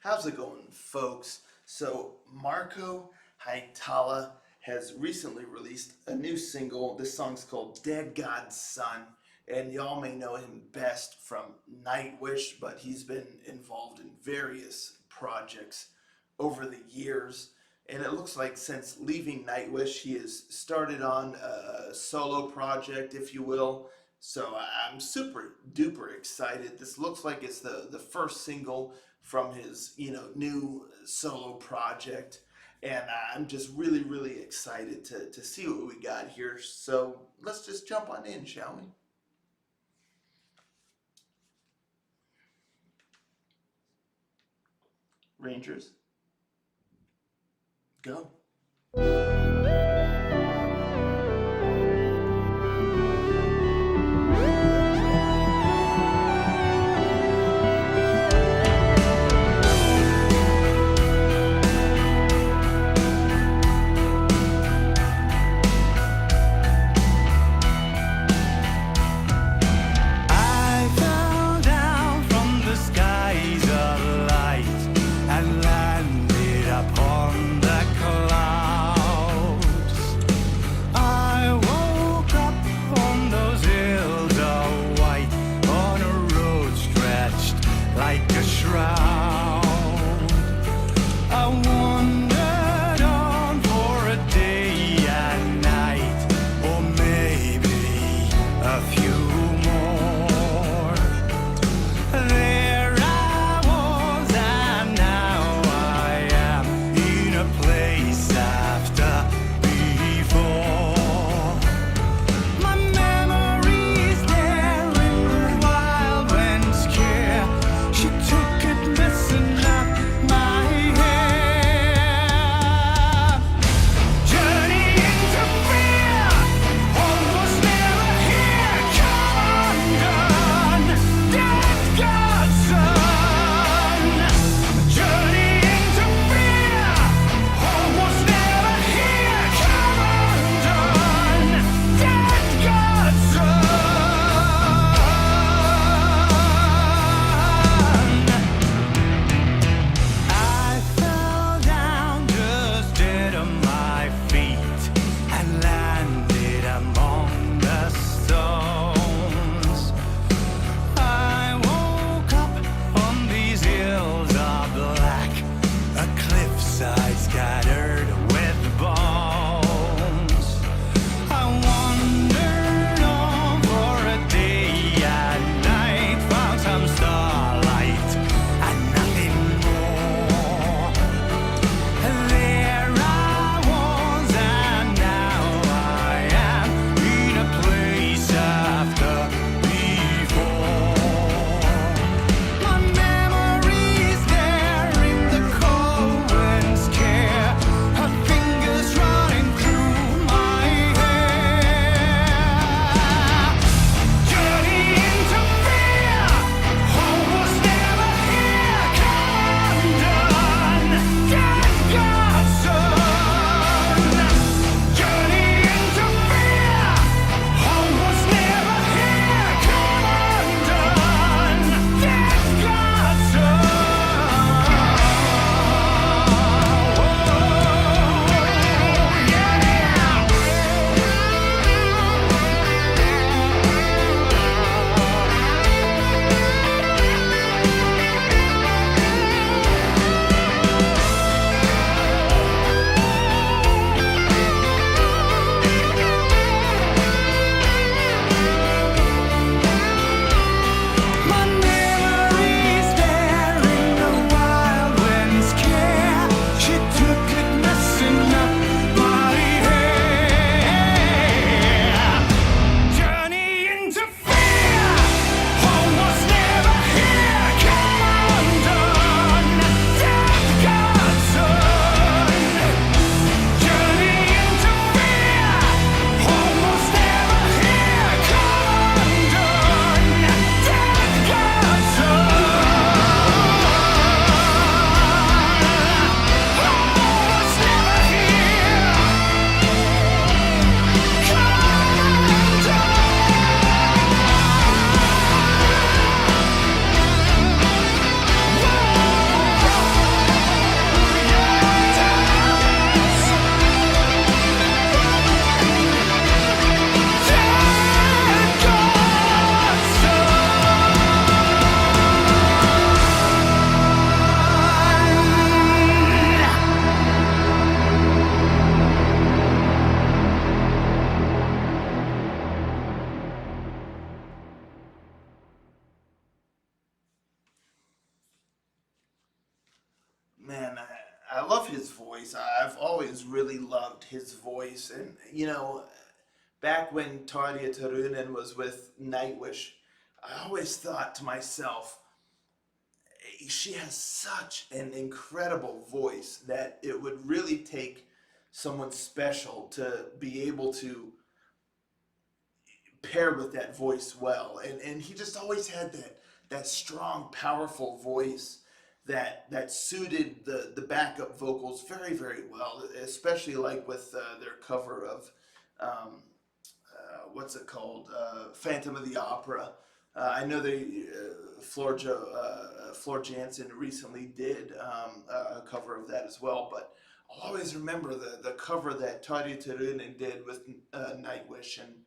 How's it going, folks? So, Marko Hietala has recently released a new single. This song's called Dead God's Son, and y'all may know him best from Nightwish, but he's been involved in various projects over the years. And it looks like since leaving Nightwish, he has started on a solo project, if you will. So I'm super duper excited. This looks like it's the first single from his new solo project, and I'm just really excited to see what we got here. So let's just jump on in, shall we? Rangers, go. I fell down from the skies of light and landed upon the clouds. Man, I love his voice. I've always really loved his voice. And, back when Tarja Turunen was with Nightwish, I always thought to myself, she has such an incredible voice that it would really take someone special to be able to pair with that voice well. And he just always had that strong, powerful voice that suited the backup vocals very, very well, especially like with their cover of what's it called? Phantom of the Opera. I know Floor Jansen recently did a cover of that as well, but I'll always remember the cover that Tarja Turunen did with Nightwish. And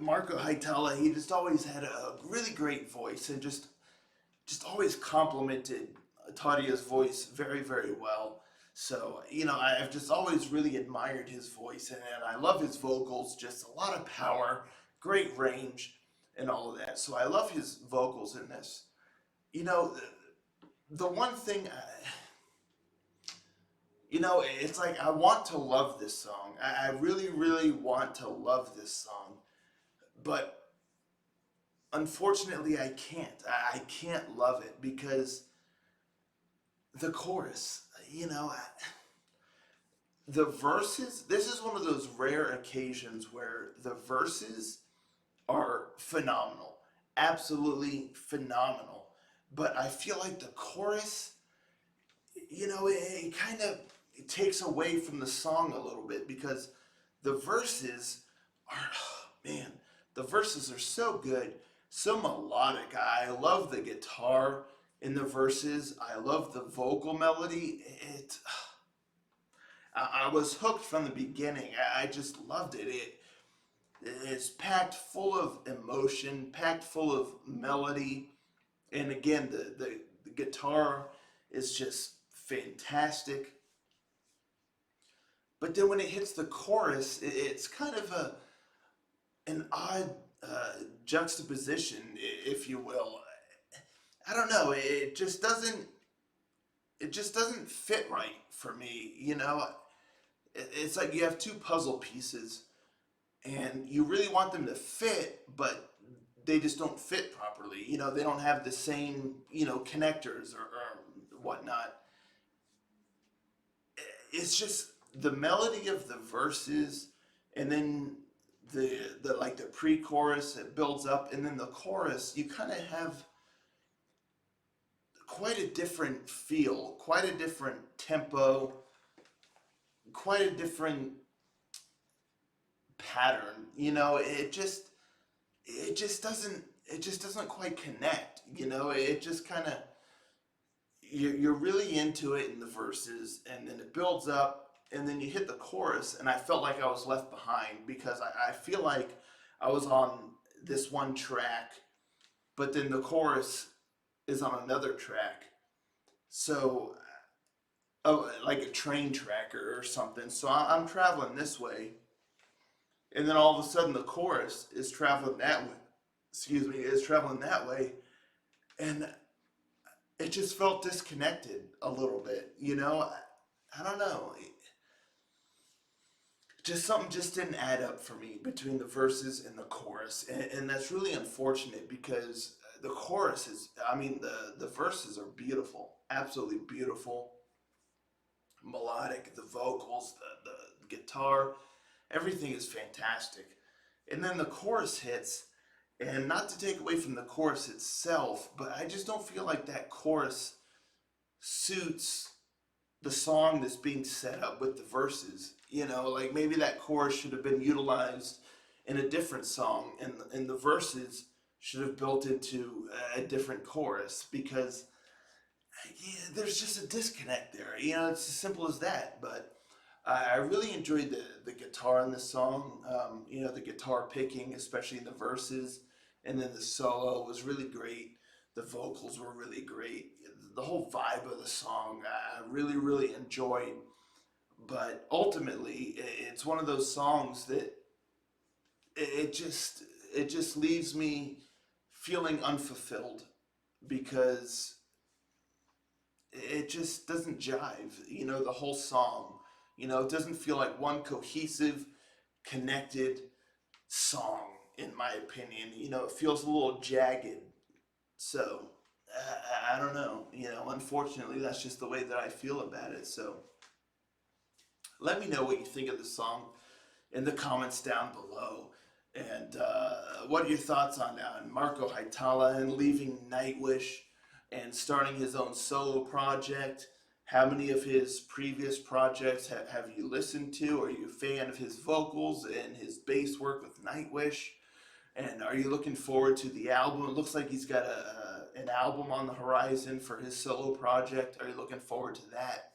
Marko Hietala, he just always had a really great voice and just always complimented Tadia's voice very, very well. So, I've just always really admired his voice, and I love his vocals, just a lot of power, great range, and all of that. So I love his vocals in this. The one thing, it's like I want to love this song. I really, really want to love this song, but unfortunately I can't. I can't love it because the chorus, the verses, this is one of those rare occasions where the verses are phenomenal, absolutely phenomenal. But I feel like the chorus, it kind of it takes away from the song a little bit because the verses are, man, the verses are so good, so melodic. I love the guitar in the verses. I love the vocal melody. I was hooked from the beginning. I just loved it. It's packed full of emotion, packed full of melody, and again, the guitar is just fantastic. But then when it hits the chorus, it's kind of an odd juxtaposition, if you will. I don't know. It just doesn't fit right for me. It's like you have two puzzle pieces, and you really want them to fit, but they just don't fit properly. They don't have the same connectors or whatnot. It's just the melody of the verses, and then the like the pre-chorus, it builds up, and then the chorus, you kind of have quite a different feel, quite a different tempo, quite a different pattern. It just doesn't quite connect. It just kind of, you're really into it in the verses, and then it builds up, and then you hit the chorus, and I felt like I was left behind because I feel like I was on this one track, but then the chorus is on another track. So, like a train track or something. So I'm traveling this way, and then all of a sudden the chorus is traveling that way. Excuse me, is traveling that way, and it just felt disconnected a little bit. I don't know. Just something just didn't add up for me between the verses and the chorus, and that's really unfortunate because the chorus is, I mean, the verses are beautiful, absolutely beautiful, melodic, the vocals, the guitar, everything is fantastic. And then the chorus hits, and not to take away from the chorus itself, but I just don't feel like that chorus suits the song that's being set up with the verses. Like maybe that chorus should have been utilized in a different song, and the verses should have built into a different chorus because there's just a disconnect there. It's as simple as that. But I really enjoyed the guitar in this song. The guitar picking, especially in the verses, and then the solo was really great. The vocals were really great. The whole vibe of the song, I really, really enjoyed. But ultimately, it's one of those songs that it just leaves me feeling unfulfilled because it just doesn't jive. You know, the whole song. You know, it doesn't feel like one cohesive, connected song, in my opinion. You know, it feels a little jagged. So, I don't know. You know, unfortunately, that's just the way that I feel about it. So, let me know what you think of the song in the comments down below. And what are your thoughts on Marko Hietala and leaving Nightwish and starting his own solo project? How many of his previous projects have you listened to? Are you a fan of his vocals and his bass work with Nightwish? And are you looking forward to the album? It looks like he's got an album on the horizon for his solo project. Are you looking forward to that?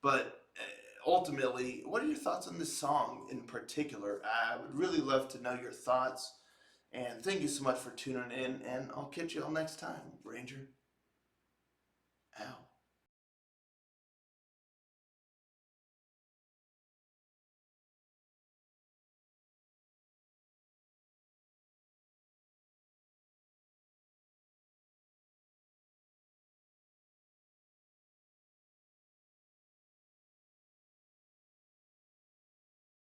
But ultimately, what are your thoughts on this song in particular? I would really love to know your thoughts. And thank you so much for tuning in. And I'll catch you all next time, Ranger. Out.